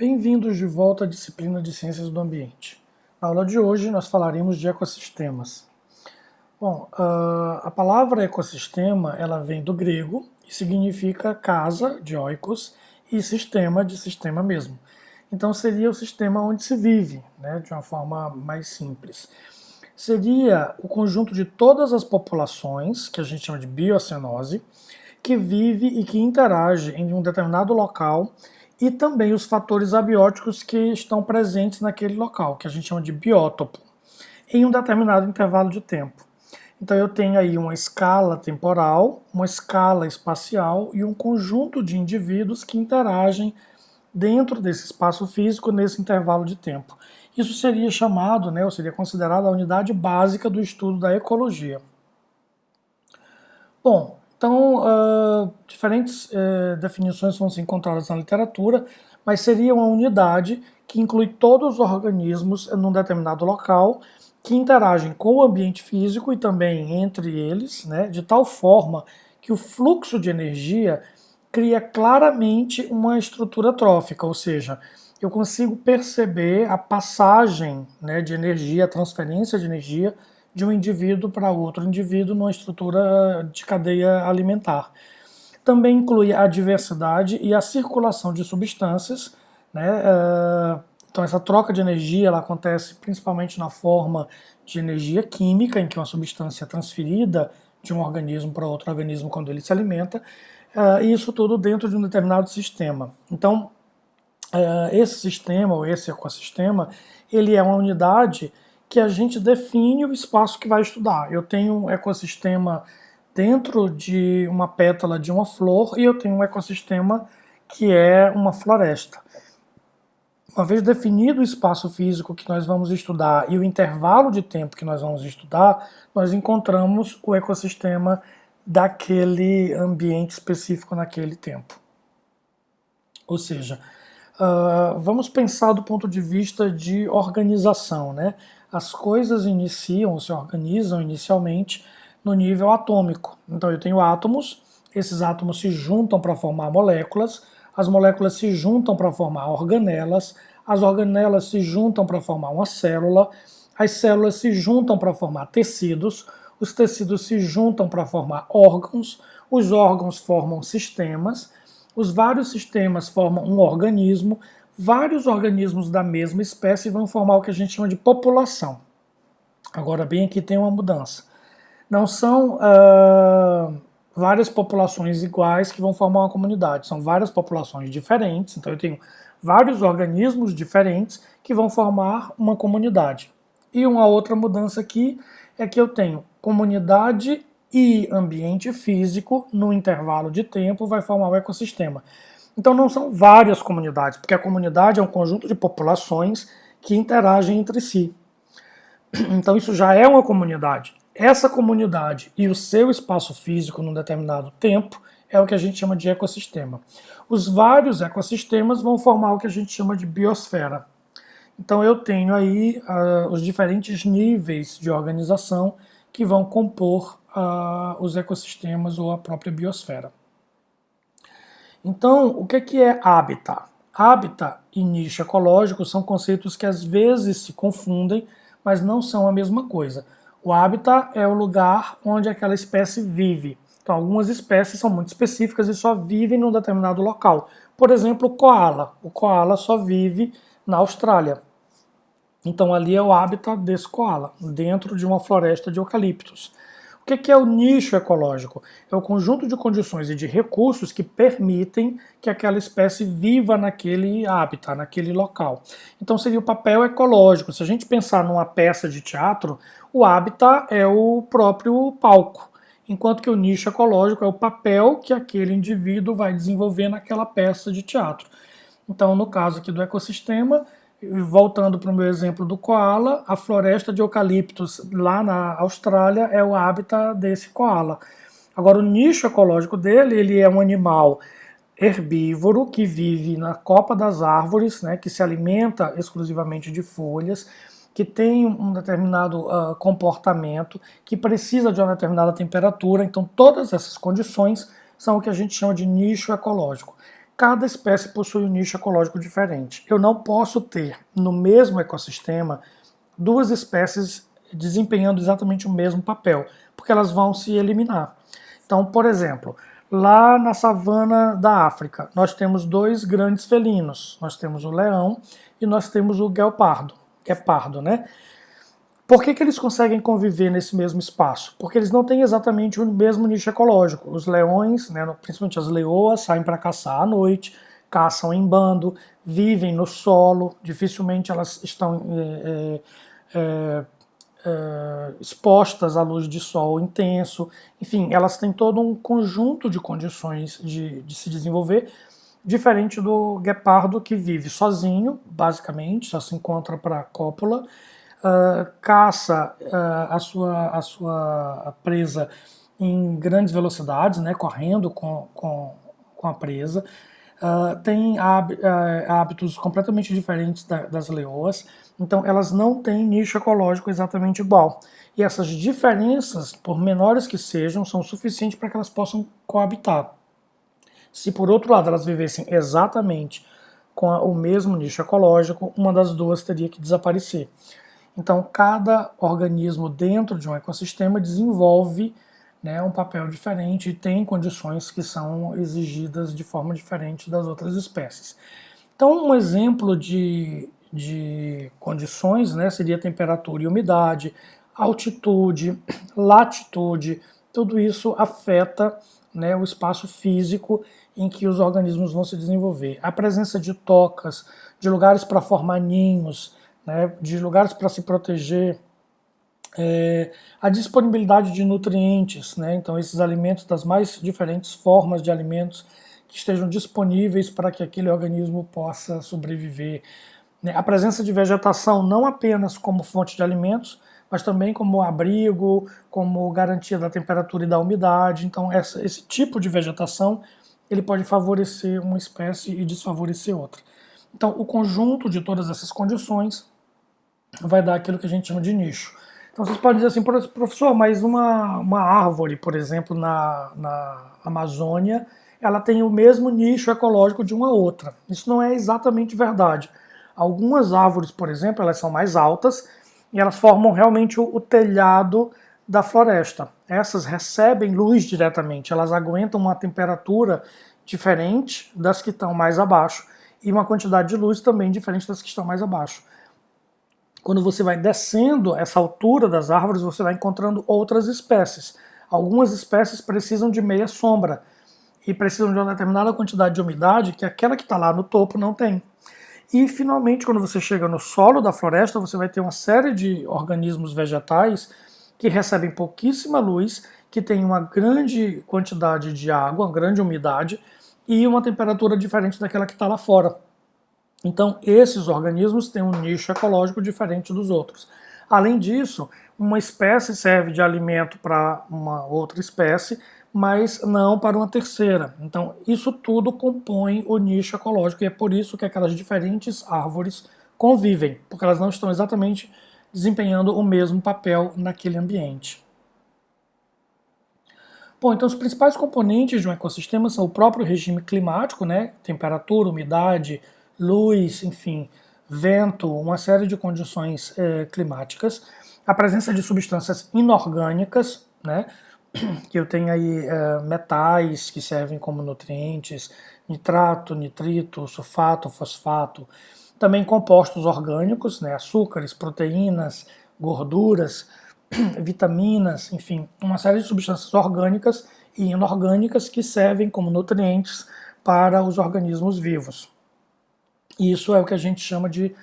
Bem-vindos de volta à disciplina de Ciências do Ambiente. Na aula de hoje nós falaremos de ecossistemas. Bom, a palavra ecossistema ela vem do grego e significa casa, de oikos, e sistema, de sistema mesmo. Então seria o sistema onde se vive, né, de uma forma mais simples. Seria o conjunto de todas as populações, que a gente chama de biocenose, que vive e que interage em um determinado local, e também os fatores abióticos que estão presentes naquele local, que a gente chama de biótopo, em um determinado intervalo de tempo. Então eu tenho aí uma escala temporal, uma escala espacial e um conjunto de indivíduos que interagem dentro desse espaço físico nesse intervalo de tempo. Isso seria chamado, ou seria considerado a unidade básica do estudo da ecologia. Bom, então diferentes definições vão ser encontradas na literatura, mas seria uma unidade que inclui todos os organismos num determinado local que interagem com o ambiente físico e também entre eles, né, de tal forma que o fluxo de energia cria claramente uma estrutura trófica, ou seja, eu consigo perceber a passagem, né, de energia, a transferência de energia de um indivíduo para outro indivíduo numa estrutura de cadeia alimentar. Também inclui a diversidade e a circulação de substâncias, né? Então essa troca de energia ela acontece principalmente na forma de energia química, em que uma substância é transferida de um organismo para outro organismo quando ele se alimenta, e isso tudo dentro de um determinado sistema. Então, esse sistema ou esse ecossistema, ele é uma unidade que a gente define o espaço que vai estudar. Eu tenho um ecossistema dentro de uma pétala de uma flor e eu tenho um ecossistema que é uma floresta. Uma vez definido o espaço físico que nós vamos estudar e o intervalo de tempo que nós vamos estudar, nós encontramos o ecossistema daquele ambiente específico naquele tempo. Ou seja, vamos pensar do ponto de vista de organização, né? As coisas iniciam, se organizam inicialmente no nível atômico. Então eu tenho átomos, esses átomos se juntam para formar moléculas, as moléculas se juntam para formar organelas, as organelas se juntam para formar uma célula, as células se juntam para formar tecidos, os tecidos se juntam para formar órgãos, os órgãos formam sistemas, os vários sistemas formam um organismo, vários organismos da mesma espécie vão formar o que a gente chama de população. Agora bem, aqui tem uma mudança. Não são várias populações iguais que vão formar uma comunidade, são várias populações diferentes, então eu tenho vários organismos diferentes que vão formar uma comunidade. E uma outra mudança aqui é que eu tenho comunidade e ambiente físico no intervalo de tempo vai formar o ecossistema. Então não são várias comunidades, porque a comunidade é um conjunto de populações que interagem entre si. Então isso já é uma comunidade. Essa comunidade e o seu espaço físico num determinado tempo é o que a gente chama de ecossistema. Os vários ecossistemas vão formar o que a gente chama de biosfera. Então eu tenho aí os diferentes níveis de organização que vão compor os ecossistemas ou a própria biosfera. Então, o que é hábitat? Hábitat e nicho ecológico são conceitos que às vezes se confundem, mas não são a mesma coisa. O hábitat é o lugar onde aquela espécie vive. Então, algumas espécies são muito específicas e só vivem num determinado local. Por exemplo, o koala. O koala só vive na Austrália. Então, ali é o hábitat desse koala, dentro de uma floresta de eucaliptos. O que é o nicho ecológico? É o conjunto de condições e de recursos que permitem que aquela espécie viva naquele hábitat, naquele local. Então seria o papel ecológico. Se a gente pensar numa peça de teatro, o hábitat é o próprio palco, enquanto que o nicho ecológico é o papel que aquele indivíduo vai desenvolver naquela peça de teatro. Então, no caso aqui do ecossistema, voltando para o meu exemplo do koala, a floresta de eucaliptos lá na Austrália é o hábitat desse koala. Agora, o nicho ecológico dele, ele é um animal herbívoro que vive na copa das árvores, né, que se alimenta exclusivamente de folhas, que tem um determinado comportamento, que precisa de uma determinada temperatura. Então, todas essas condições são o que a gente chama de nicho ecológico. cada espécie possui um nicho ecológico diferente. Eu não posso ter no mesmo ecossistema duas espécies desempenhando exatamente o mesmo papel, porque elas vão se eliminar. Então, por exemplo, lá na savana da África, nós temos dois grandes felinos. Nós temos o leão e nós temos o guepardo, né? Por que eles conseguem conviver nesse mesmo espaço? Porque eles não têm exatamente o mesmo nicho ecológico. Os leões, né, principalmente as leoas, saem para caçar à noite, caçam em bando, vivem no solo, dificilmente elas estão expostas à luz de sol intenso. Enfim, elas têm todo um conjunto de condições de se desenvolver, diferente do guepardo, que vive sozinho, basicamente, só se encontra para cópula, caça a sua presa em grandes velocidades, né, correndo com a presa, tem hábitos completamente diferentes das leoas, então elas não têm nicho ecológico exatamente igual. E essas diferenças, por menores que sejam, são suficientes para que elas possam coabitar. Se por outro lado elas vivessem exatamente com o mesmo nicho ecológico, uma das duas teria que desaparecer. Então, cada organismo dentro de um ecossistema desenvolve, né, um papel diferente e tem condições que são exigidas de forma diferente das outras espécies. Então, um exemplo de condições, né, seria temperatura e umidade, altitude, latitude, tudo isso afeta, né, o espaço físico em que os organismos vão se desenvolver. A presença de tocas, de lugares para formar ninhos, né, de lugares para se proteger, a disponibilidade de nutrientes, né, então esses alimentos das mais diferentes formas de alimentos que estejam disponíveis para que aquele organismo possa sobreviver, né, a presença de vegetação não apenas como fonte de alimentos, mas também como abrigo, como garantia da temperatura e da umidade. Então esse tipo de vegetação ele pode favorecer uma espécie e desfavorecer outra. Então o conjunto de todas essas condições vai dar aquilo que a gente chama de nicho. Então vocês podem dizer assim, professor, mas uma árvore, por exemplo, na Amazônia, ela tem o mesmo nicho ecológico de uma outra. Isso não é exatamente verdade. Algumas árvores, por exemplo, elas são mais altas e elas formam realmente o telhado da floresta. Essas recebem luz diretamente, elas aguentam uma temperatura diferente das que estão mais abaixo e uma quantidade de luz também diferente das que estão mais abaixo. Quando você vai descendo essa altura das árvores, você vai encontrando outras espécies. Algumas espécies precisam de meia sombra e precisam de uma determinada quantidade de umidade que aquela que está lá no topo não tem. E, finalmente, quando você chega no solo da floresta, você vai ter uma série de organismos vegetais que recebem pouquíssima luz, que têm uma grande quantidade de água, uma grande umidade e uma temperatura diferente daquela que está lá fora. Então, esses organismos têm um nicho ecológico diferente dos outros. Além disso, uma espécie serve de alimento para uma outra espécie, mas não para uma terceira. Então, isso tudo compõe o nicho ecológico e é por isso que aquelas diferentes árvores convivem, porque elas não estão exatamente desempenhando o mesmo papel naquele ambiente. Bom, então os principais componentes de um ecossistema são o próprio regime climático, né? Temperatura, umidade, luz, enfim, vento, uma série de condições climáticas, a presença de substâncias inorgânicas, né, que eu tenho aí metais que servem como nutrientes, nitrato, nitrito, sulfato, fosfato, também compostos orgânicos, né, açúcares, proteínas, gorduras, vitaminas, enfim, uma série de substâncias orgânicas e inorgânicas que servem como nutrientes para os organismos vivos. Isso é o que a gente chama de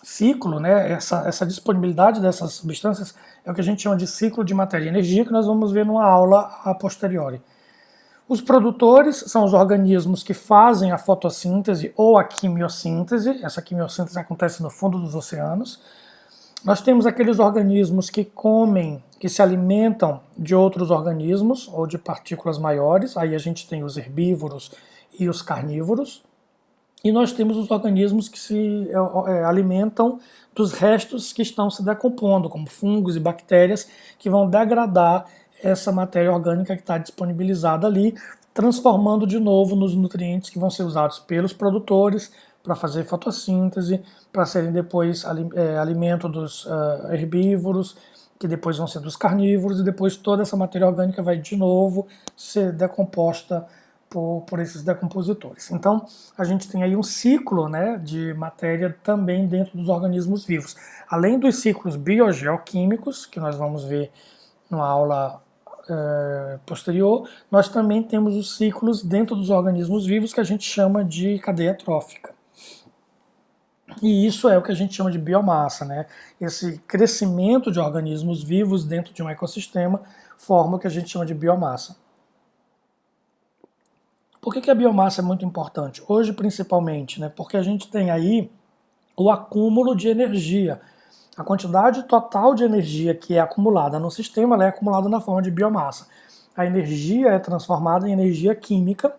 ciclo, né? Essa disponibilidade dessas substâncias é o que a gente chama de ciclo de matéria e energia, que nós vamos ver numa aula a posteriori. Os produtores são os organismos que fazem a fotossíntese ou a quimiossíntese. Essa quimiossíntese acontece no fundo dos oceanos. Nós temos aqueles organismos que comem, que se alimentam de outros organismos ou de partículas maiores. Aí a gente tem os herbívoros e os carnívoros. E nós temos os organismos que se alimentam dos restos que estão se decompondo, como fungos e bactérias, que vão degradar essa matéria orgânica que está disponibilizada ali, transformando de novo nos nutrientes que vão ser usados pelos produtores para fazer fotossíntese, para serem depois alimento dos herbívoros, que depois vão ser dos carnívoros, e depois toda essa matéria orgânica vai de novo ser decomposta por esses decompositores. Então, a gente tem aí um ciclo, né, de matéria também dentro dos organismos vivos. Além dos ciclos biogeoquímicos, que nós vamos ver numa aula posterior, nós também temos os ciclos dentro dos organismos vivos que a gente chama de cadeia trófica. E isso é o que a gente chama de biomassa, né? Esse crescimento de organismos vivos dentro de um ecossistema forma o que a gente chama de biomassa. Por que a biomassa é muito importante? Hoje, principalmente, né? Porque a gente tem aí o acúmulo de energia. A quantidade total de energia que é acumulada no sistema, ela é acumulada na forma de biomassa. A energia é transformada em energia química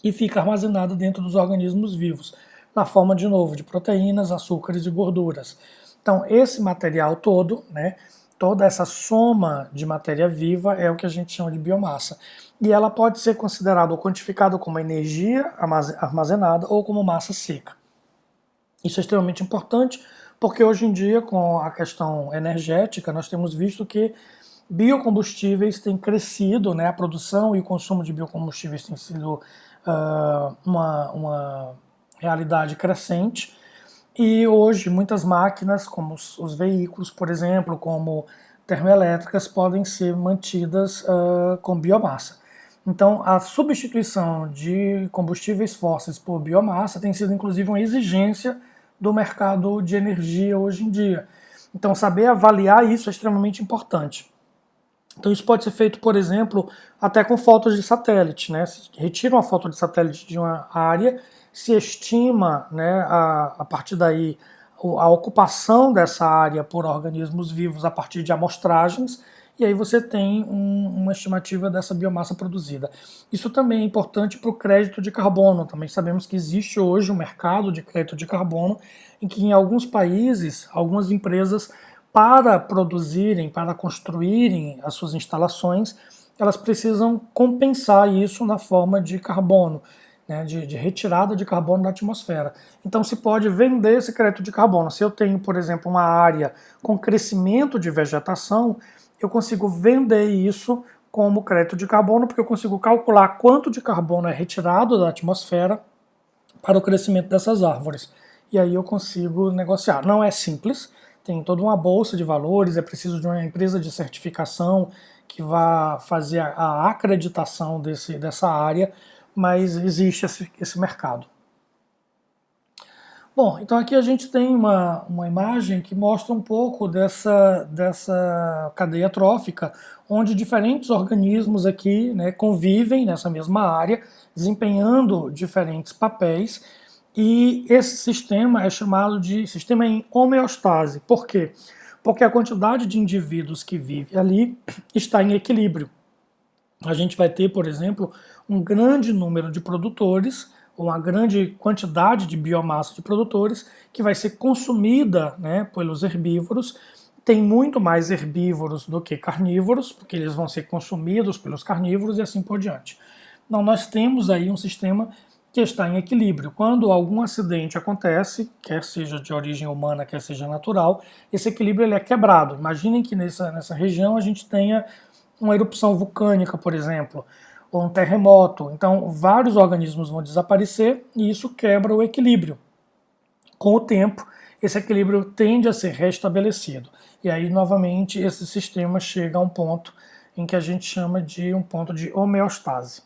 e fica armazenada dentro dos organismos vivos, na forma, de novo, de proteínas, açúcares e gorduras. Então, esse material todo, né, toda essa soma de matéria viva é o que a gente chama de biomassa. E ela pode ser considerada ou quantificada como energia armazenada ou como massa seca. Isso é extremamente importante, porque hoje em dia, com a questão energética, nós temos visto que biocombustíveis têm crescido, né, a produção e o consumo de biocombustíveis tem sido uma realidade crescente, e hoje muitas máquinas, como os veículos, por exemplo, como termoelétricas, podem ser mantidas com biomassa. Então, a substituição de combustíveis fósseis por biomassa tem sido, inclusive, uma exigência do mercado de energia hoje em dia. Então, saber avaliar isso é extremamente importante. Então, isso pode ser feito, por exemplo, até com fotos de satélite, né? Se retira uma foto de satélite de uma área, se estima, né, a partir daí a ocupação dessa área por organismos vivos a partir de amostragens, e aí você tem uma estimativa dessa biomassa produzida. Isso também é importante para o crédito de carbono. Também sabemos que existe hoje um mercado de crédito de carbono em que em alguns países, algumas empresas, para produzirem, para construírem as suas instalações, elas precisam compensar isso na forma de carbono, né, de retirada de carbono da atmosfera. Então se pode vender esse crédito de carbono. Se eu tenho, por exemplo, uma área com crescimento de vegetação, eu consigo vender isso como crédito de carbono, porque eu consigo calcular quanto de carbono é retirado da atmosfera para o crescimento dessas árvores. E aí eu consigo negociar. Não é simples, tem toda uma bolsa de valores, é preciso de uma empresa de certificação que vá fazer a acreditação dessa área, mas existe esse mercado. Bom, então aqui a gente tem uma imagem que mostra um pouco dessa cadeia trófica, onde diferentes organismos aqui, né, convivem nessa mesma área, desempenhando diferentes papéis, e esse sistema é chamado de sistema em homeostase. Por quê? Porque a quantidade de indivíduos que vive ali está em equilíbrio. A gente vai ter, por exemplo, um grande número de produtores, uma grande quantidade de biomassa de produtores que vai ser consumida, né, pelos herbívoros. Tem muito mais herbívoros do que carnívoros, porque eles vão ser consumidos pelos carnívoros e assim por diante. Então nós temos aí um sistema que está em equilíbrio. Quando algum acidente acontece, quer seja de origem humana, quer seja natural, esse equilíbrio ele é quebrado. Imaginem que nessa região a gente tenha uma erupção vulcânica, por exemplo, ou um terremoto. Então, vários organismos vão desaparecer e isso quebra o equilíbrio. Com o tempo, esse equilíbrio tende a ser restabelecido. E aí, novamente, esse sistema chega a um ponto em que a gente chama de um ponto de homeostase.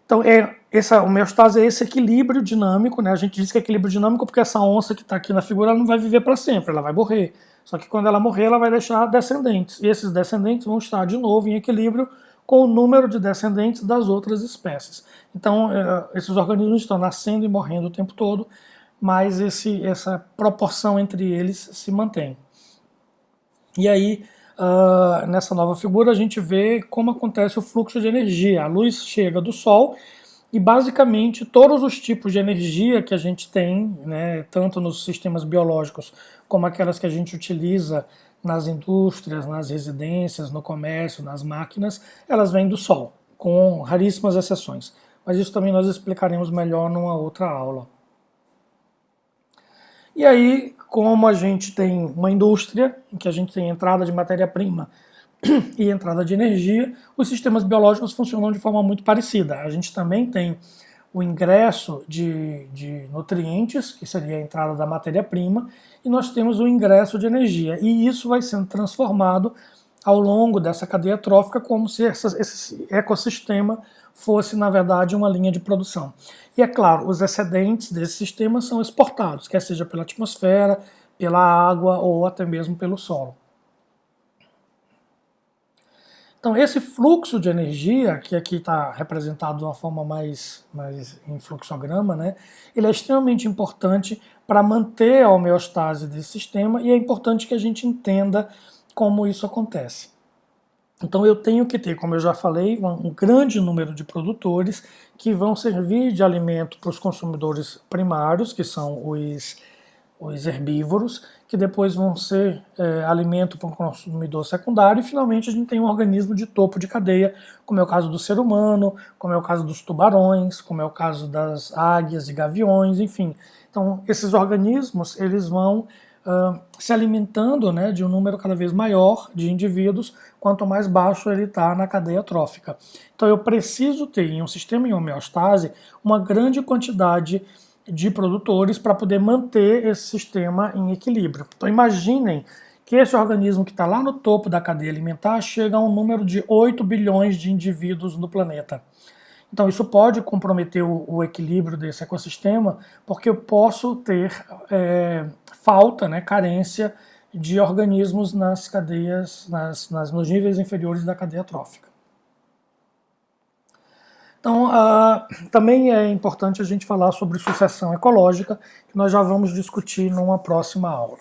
Então, essa homeostase é esse equilíbrio dinâmico, né? A gente diz que é equilíbrio dinâmico porque essa onça que está aqui na figura ela não vai viver para sempre, ela vai morrer. Só que quando ela morrer, ela vai deixar descendentes. E esses descendentes vão estar de novo em equilíbrio com o número de descendentes das outras espécies. Então, esses organismos estão nascendo e morrendo o tempo todo, mas essa proporção entre eles se mantém. E aí, nessa nova figura, a gente vê como acontece o fluxo de energia. A luz chega do Sol e, basicamente, todos os tipos de energia que a gente tem, né, tanto nos sistemas biológicos como aquelas que a gente utiliza nas indústrias, nas residências, no comércio, nas máquinas, elas vêm do Sol, com raríssimas exceções. Mas isso também nós explicaremos melhor numa outra aula. E aí, como a gente tem uma indústria, em que a gente tem entrada de matéria-prima e entrada de energia, os sistemas biológicos funcionam de forma muito parecida. A gente também tem o ingresso de nutrientes, que seria a entrada da matéria-prima, e nós temos o ingresso de energia. E isso vai sendo transformado ao longo dessa cadeia trófica como se esse ecossistema fosse, na verdade, uma linha de produção. E é claro, os excedentes desse sistema são exportados, quer seja pela atmosfera, pela água ou até mesmo pelo solo. Então, esse fluxo de energia, que aqui está representado de uma forma mais em fluxograma, né, ele é extremamente importante para manter a homeostase desse sistema e é importante que a gente entenda como isso acontece. Então eu tenho que ter, como eu já falei, um grande número de produtores que vão servir de alimento para os consumidores primários, que são os herbívoros, que depois vão ser alimento para o consumidor secundário, e finalmente a gente tem um organismo de topo de cadeia, como é o caso do ser humano, como é o caso dos tubarões, como é o caso das águias e gaviões, enfim. Então esses organismos eles vão se alimentando, né, de um número cada vez maior de indivíduos, quanto mais baixo ele está na cadeia trófica. Então eu preciso ter em um sistema em homeostase uma grande quantidade de produtores para poder manter esse sistema em equilíbrio. Então imaginem que esse organismo que está lá no topo da cadeia alimentar chega a um número de 8 bilhões de indivíduos no planeta. Então isso pode comprometer o equilíbrio desse ecossistema, porque eu posso ter falta, né, carência de organismos nas cadeias, nos níveis inferiores da cadeia trófica. Então, também é importante a gente falar sobre sucessão ecológica, que nós já vamos discutir numa próxima aula.